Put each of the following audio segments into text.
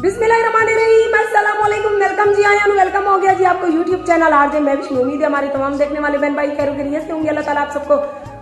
बिस्मिल्लाहिर्रहमानिर्रहीम, अस्सलाम वालेकुम। वेलकम जी, आया वेलकम हो गया जी आपको यूट्यूब चैनल आरजे महविश में। उम्मीद है हमारे तमाम देखने वाले बहन भाई खैर खैरियत से होंगे। अल्लाह ताला आप सबको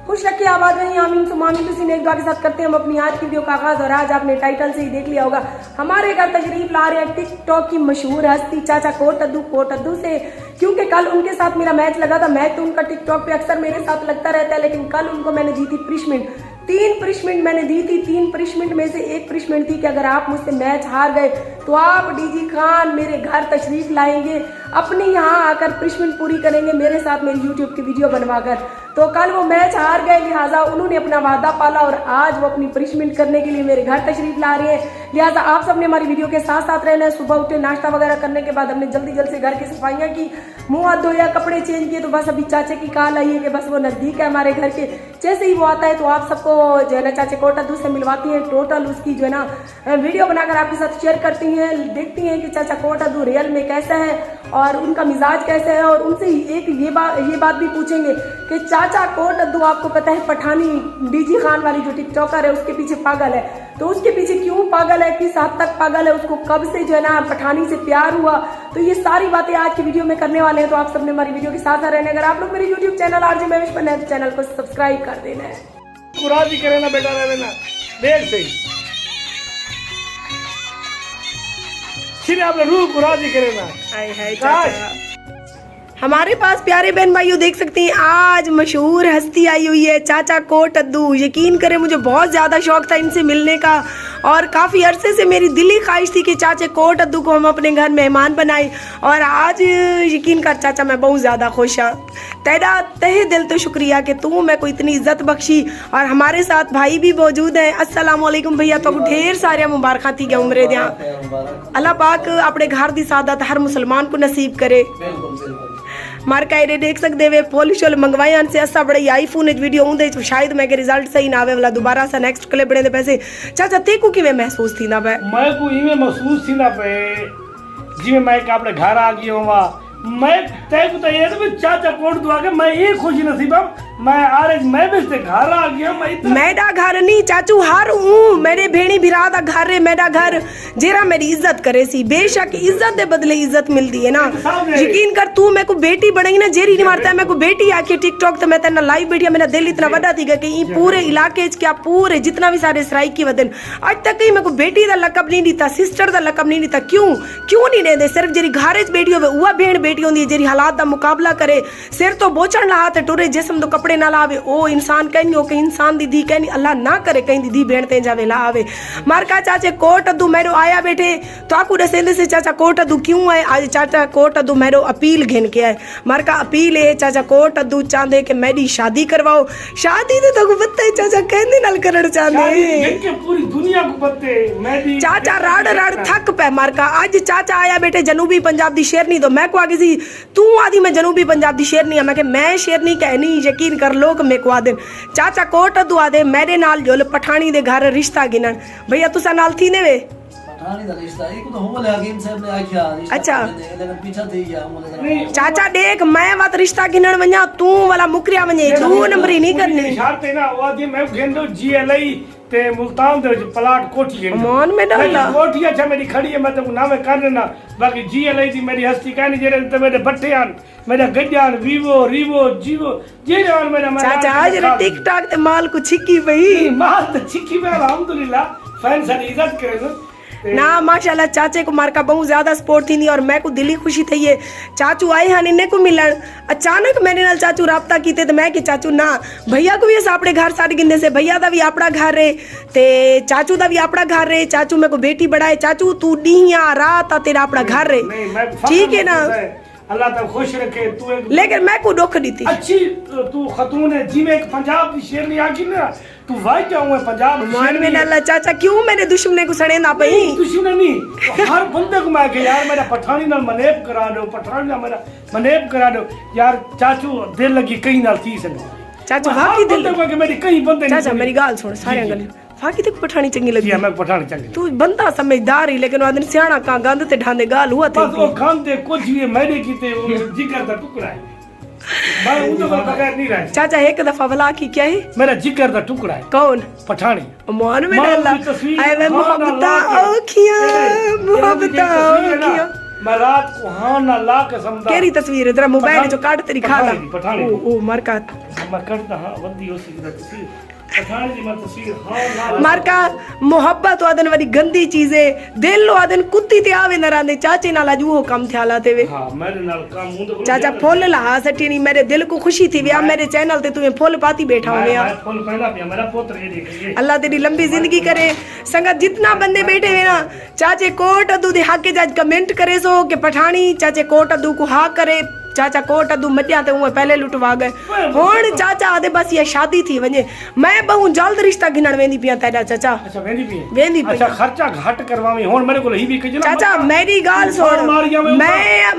खुश रखे, आबाद रही, आमीन सुम्मा आमीन। किसी ने एक दुआ के साथ करते हैं हम अपनी आज की वीडियो का आगाज। और आज आपने टाइटल से ही देख लिया होगा, हमारे घर तशरीफ ला रहे हैं टिकटॉक की मशहूर हस्ती चाचा कोटद्दू से। क्योंकि कल उनके साथ मेरा मैच लगा था। मैच तो उनका टिकटॉक पे अक्सर मेरे साथ लगता रहता है, लेकिन कल उनको मैंने दी थी प्रिशमेंट। 3 प्रिशमेंट मैंने दी थी। 3 प्रिशमेंट में से एक प्रिशमेंट थी कि अगर आप मुझसे मैच हार गए तो आप डीजी खान मेरे घर तशरीफ लाएंगे, अपने यहाँ आकर प्रिशमेंट पूरी करेंगे मेरे साथ मेरी यूट्यूब की वीडियो बनवाकर। तो कल वो मैच हार गए, लिहाजा उन्होंने अपना वादा पाला और आज वो अपनी प्रिशमेंट करने के लिए मेरे घर तशरीफ ला रहे हैं। लिहाजा आप सबने हमारी वीडियो के साथ साथ रहना है। सुबह उठे नाश्ता वगैरह करने के बाद हमने जल्दी जल्दी से घर की सफाइयाँ की, मुंह हाथ धोया, कपड़े चेंज किए। तो बस अभी चाचे की कॉल आई है कि बस वो नजदीक है हमारे घर के। जैसे ही वो आता है तो आप सबको जो है ना चाचे कोटद्दू से मिलवाती हैं। टोटल उसकी जो है ना वीडियो बनाकर आपके साथ शेयर करती हैं, देखती हैं कि चाचा कोटद्दू रियल में कैसा है और उनका मिजाज कैसा है। और उनसे एक ये बात भी पूछेंगे कि चाचा कोटद्दू आपको पता है पठानी डीजी खान वाली जो टिकटॉकर है उसके पीछे पागल है, तो उसके पीछे क्यों पागल है, किस हद तक पागल है, उसको कब से जो है ना पठानी से प्यार हुआ। तो ये सारी बातें आज की वीडियो में करने वाले हैं। तो आप सबने हमारी वीडियो के साथ रहने, अगर आप लोग मेरे यूट्यूब चैनल आरजे महविश पर नए तो चैनल को सब्सक्राइब कर देना है। कुराजी करे ना बेटा, रहना देख से आपने रूह कुराजी करे ना। हाय चाचा, हमारे पास प्यारे बहन भाइयों देख सकते हैं आज मशहूर हस्ती आई हुई है चाचा कोटद्दू। यकीन करें मुझे बहुत ज़्यादा शौक था इनसे मिलने का और काफ़ी अरसे से मेरी दिली ख्वाहिश थी कि चाचे कोटद्दू को हम अपने घर मेहमान बनाए। और आज यकीन कर चाचा मैं बहुत ज़्यादा खुश हूँ। तेरा तहे दिल तो शुक्रिया कि तू मैं को इतनी इज्जत बख्शी। और हमारे साथ भाई भी मौजूद हैं। अस्सलाम वालेकुम भैया, तो ढेर सारे मुबारक थी गए उम्र दिया। अल्लाह पाक अपने घर की सादत हर मुसलमान को नसीब करे। मार्का एरे देख सकते वे पॉलिश वाले मंगवाए से असा बड़े आईफोन वीडियो उंदे शायद मैं के रिजल्ट सही ना आवे वाला दोबारा सा नेक्स्ट क्लिप बने दे पैसे। चाचा तेको किवें महसूस थींदा पे? मैं को इवें महसूस थींदा पे जिवें मैं अपने घर आ गयो हुआ। मैं तेको तो ये तो चाचा कोटद्दू आ के मैं ये खुश नसीबा मैं आज मैं भी से घर आ गया। मेरा घर नहीं चाचू हार हूँ, मेरे भेणी भिरा दा घर है मेरा घर। जेरा मेरी इज्जत करे सी, बेशक इज्जत दे बदले इज्जत मिलती है ना। यकीन कर तू मेरे को बेटी बनाई ना, जेरी नहीं मारता है मेरे को बेटी आके टिकटॉक तो मैं तेना लाइव बैठिया। मेरा दिल इतना बड़ा थी कि पूरे इलाके क्या पूरे जितना भी सारे सराइक की वदन आज तक कहीं मेरे को बेटी का लकब नहीं दीता, सिस्टर का लकब नहीं दीता। क्यों नहीं दे? सिर्फ जेरी घारे बेटी होवे वह भेड़ बेटी होंदी जेरी हालात का मुकाबला करे, सिर तो बोचण ला हाथ टुरे, जिस्म तो कपड़े ना लावे। ओ इंसान कहनी हो कि इंसान दी दी कहनी अल्लाह ना करे कहीं दी भेड़ ते जावे ला आवे। मारका चाचे कोटद्दू मेरो आया बैठे तो आकू दसेंदे से चाचा कोटद्दू क्यों आए? आज चाचा कोटद्दू मेरो अपील घेन के आए। मारका अपील है चाचा कोटद्दू चाहते कि मेरी शादी करवाओ। शादी तो पता है चाचा कहने नाल करन चाहते पूरी दुनिया को पते मैं चाचा राड़ थक पे। मारका आज चाचा आया बैठे जनूबी पंजाब दी शेरनी, तो मैं को आगे सी तू आदि मैं जनूबी पंजाब दी शेरनी है। मैं शेरनी कहनी यकीन कर लोग मेरे को आदे चाचा कोटद्दू आदे मेरे नाल जो पठानी दे घर रिश्ता गिनन। भैया तुसा नाल थी ने वे पठानी दा रिश्ता एक तो हो गया गेम साहब ने आख्या रिश्ता। अच्छा लेकिन पीछे थी गया चाचा देख मैं बात रिश्ता गिनन व냐 तू वाला मुकरिया वने 2 नंबरी नहीं करनी शर्त है ना। वो आदि मैं गेंदो जीएलई ते मुल्तान दे प्लाट कोठी है मान में डाला कोठी अच्छा मेरी खड़ी है। मैं तो नाम कर देना बाकी जीएलई दी मेरी हस्ती कहनी जेरे ते मेरे बट्टेयान मेरा गड्डियान वीवो रिवो जीवो जेरे और मेरा चाचा आज टिकटॉक ते माल को छिकी भई माल तो छिकी में अल्हम्दुलिल्लाह फैन सारी इज्जत करे ना माशाल्लाह। चाचे को मारका बहुत ज्यादा सपोर्ट थी और मैं को दिली खुशी थी है चाचू आए हैं इन्हें को मिलन। अचानक मेरे नाल चाचू राब्ता कीते तो मैं कि चाचू ना भैया को भी अस अपने घर सारे गिंदे से भैया दा भी अपना घर है ते चाचू दा भी अपना घर है। चाचू मेरे को बेटी बढ़ाए चाचू तू डीया रात तेरा अपना घर है ठीक है ना। अल्लाह तक खुश रखे तू एक लेकिन मैं को दुख दी थी अच्छी तू खतून है जिਵੇਂ एक पंजाब की शेरनी आकी ना तू वाई जाऊं पंजाब मान में अल्लाह चाचा क्यों मेरे दुश्मन को सड़े ना पई? दुश्मन नहीं हर बंदे को मैं के यार मेरा पठानी नाल मनेब करा दो, पठानी नाल मेरा मनेब करा दो यार। चाचू दिल लगी कहीं नाल थी सके चाचू वाकई दिल लगी मेरी कहीं बंदे चाचा मेरी गाल सुन सारे गल वाकई तक पठानी चंगी लगी है। मैं पठानी चंगी तू बंदा समझदार ही लेकिन आदमी सियाना का गंद ते ढांदे गाल हुआ थे बस वो खान दे कुछ ये मैंने कीते वो जिगर दा टुकड़ा है मैं उनके बगैर नहीं रह चाचा एक दफा भला की क्या है मेरा जिगर दा टुकड़ा है कौन पठानी मोहन में मां डाला की तस्वीर आए वे हाँ ना मोहब्बत ला के- औखियां ये मोहब्बत उनकी तस्वीर है ना, औखियां मैं रात को हाँ ना ला के समझा केरी तस्वीर है तेरा मोबाइल जो काट तेरी खा ला पठानी ओ मर का मैं करता हाँ वंदी उसी की तस्वीर पठानी की मैं तस्वीर हाँ ना मर का मोहब्बत वादन वाली गंदी चीजें दिल वादन कुत्ती ते आवे न रांदे चाचे नाल अज वो काम थिया लाते वे हाँ मेरे नाल काम मुंह तो चाचा फुल ला सटी नहीं मेरे दिल को खुशी थी वे मेरे चैनल ते तुम्हें फुल पाती बैठा होने मैं फुल पहना पिया मेरा पुत्र ये देखिए अल्लाह तेरी लंबी जिंदगी करे संगत जितना बंदे बैठे हुए ना चाचे कोट अदू दे हक जज कमेंट करे सो के पठानी चाचे कोट अदू को हा करे चाचा कोट अदू मटिया ते उहे पहले लुटवा गए हुन चाचा आदे बस ये शादी थी वने मैं बहु जल्द रिश्ता गिनण वेंदी पिया तेरा चाचा अच्छा वेंदी पी वेंदी पई अच्छा खर्चा घट करवावी हुन मेरे को ही भी कजना चाचा मेरी गाल सुन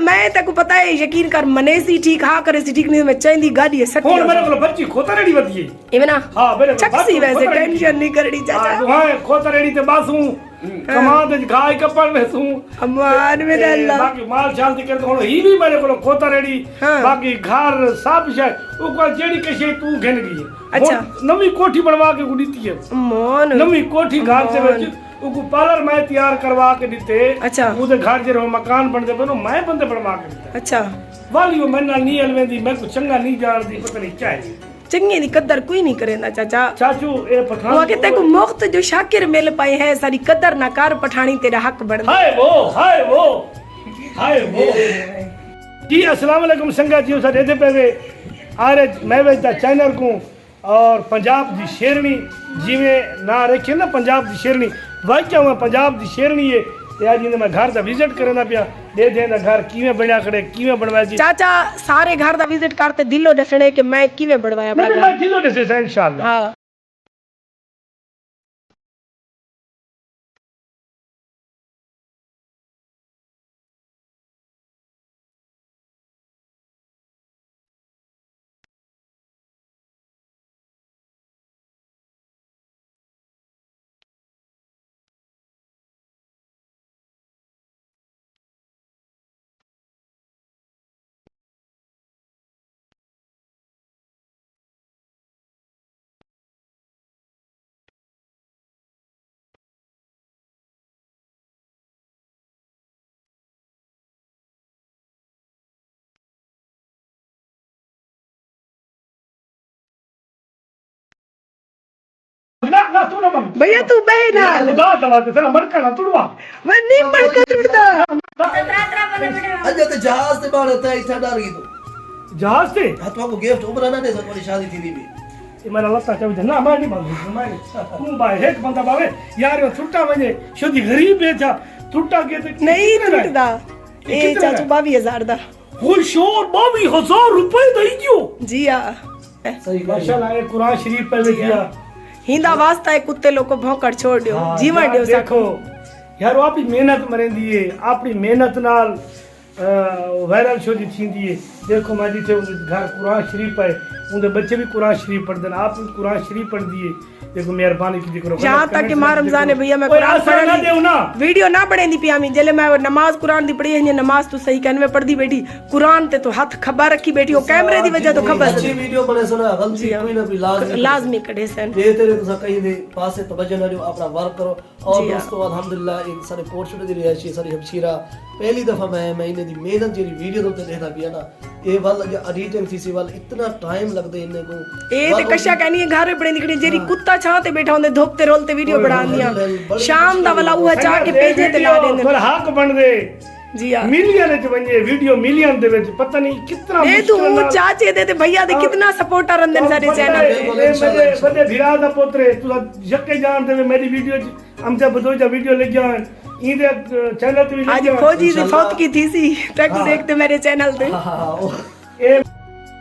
मैं तेको पता है यकीन कर मने सी ठीक हा करे सी ठीक नहीं मैं चाहंदी गाड़ी है सच्ची हुन मेरे को बच्ची खोता रेडी बदी है इवना हां मेरे चक्सी वैसे टेंशन नहीं करनी चाचा हां खोता रेडी ते बासू कमा दे गाय कपड़ लेसू अमान मेरे अल्लाह बाकी माल चाल दी कर हुन ही भी मेरे को खोता रेडी बाकी घर सब शे ओ को जेडी कशे तू घन गई अच्छा नवी कोठी बनवा के गुडीती है मोन नवी कोठी घर से विच उको पार्लर मैं तैयार करवा के दिते अच्छा उदे घर जे मकान बनदे बनो मैं बंदे बनवा के दिते अच्छा वाली वो मेरे नाल नहीं अलवेंदी मैं को चंगा नहीं जानदी पता नहीं क्या है चंगे दी कदर कोई नहीं करेंदा चाचा चाचू ए पठान वो कहते को मुफ्त जो शाकिर मिल पाए है सारी कदर ना कर पठानी तेरा हक बढ़ हाय वो जी अस्सलाम वालेकुम संगा जी सर एदे पे आरे मैं वेचदा चैनल को और पंजाब दी शेरनी जिवें ना रखे ना पंजाब दी शेरनी वाक्या हुआ पंजाब दी शेरनी है ते आज मैं घर दा विजिट करना पिया दे देना घर किवें बनया खड़े किवें बनवाया जी चाचा सारे घर दा विजिट करते दिलो दसने कि मैं किवें बनवाया अपना घर मैं दिलो दसे इंशाल्लाह हां ना तू ना मम्मी भैया तू बहना खुदा दवा ते तेरा मड़का ना तुड़वा मैं नहीं मड़ के टूटदा अज ते जहाज ते बारे ते इथा डर गई तो जहाज से हतवा को गिफ्ट उबरा ना दे सको शादी थी भी ये मेरा लत्ता चव ना मैं नहीं बांधू मैं तू भाई एक बंदा बावे यार यो छुट्टा वने शुद्ध गरीब बेचा छुट्टा के ते नहीं टूटदा ए चाचू 22000 दा खुशोर 22000 रुपए दई दियो जी हां सही माशाल्लाह ये कुरान शरीफ पे लिखिया हिंदा वास्ता है कुत्ते लोग को भौंकड़ छोड़ दियो जीवन दियो देखो यार वो अपनी मेहनत मरेंदी है अपनी मेहनत नाल वायरल शो दी थींदी है देखो मैं जिथे घर कुरान शरीफ है उनके बच्चे भी कुरान शरीफ पढ़ते हैं आप भी कुरान शरीफ पढ़ दिए देखो मेहरबानी की करो जहाँ तक कि मां रमजान है भैया मैं कुरान ना देव ना वीडियो ना पढ़े दी पिया मी जले मैं नमाज कुरान दी पढ़ी है नमाज तो सही कहने में पढ़दी बैठी कुरान ते तो हाथ खबर रखी बैठी हो कैमरे दी वजह तो खबर अच्छी वीडियो बने सुना गलती कोई ना कोई लाजमी कढ़े सन ये तेरे तुसा कहीं दे पासे तवज्जो ना दियो अपना वर्क करो और दोस्तों अल्हम्दुलिल्लाह एक सारे कोर्ट शुरू दी रिहायशी सारी हमशीरा पहली दफा मैं महीने दी मेहनत जेरी वीडियो तो देखदा पिया ना ये वाल जो एडिटिंग थी सी वाल इतना टाइम लगदे इन्ने को ए ते कशा कहनी है घर बड़े निकड़ी जेरी कुत्ता छां ते बैठा होंदे धोपते रोलते वीडियो बना दिया शाम दा वाला वो चाह के पेजे ते ला देंदे पर हक बन दे जी हां मिलियन च बने वीडियो मिलियन दे विच पता नहीं कितना ए तू चाचे दे ते भैया दे कितना सपोर्टर अंदर सारे चैनल पे बड़े भिरा दा पोतरे तू जक्के जान दे मेरी वीडियो च हम जब दो वीडियो लग गया इधर चैनल पे आज फौजी से फौत की थी सी तक देखते मेरे चैनल पे हां ए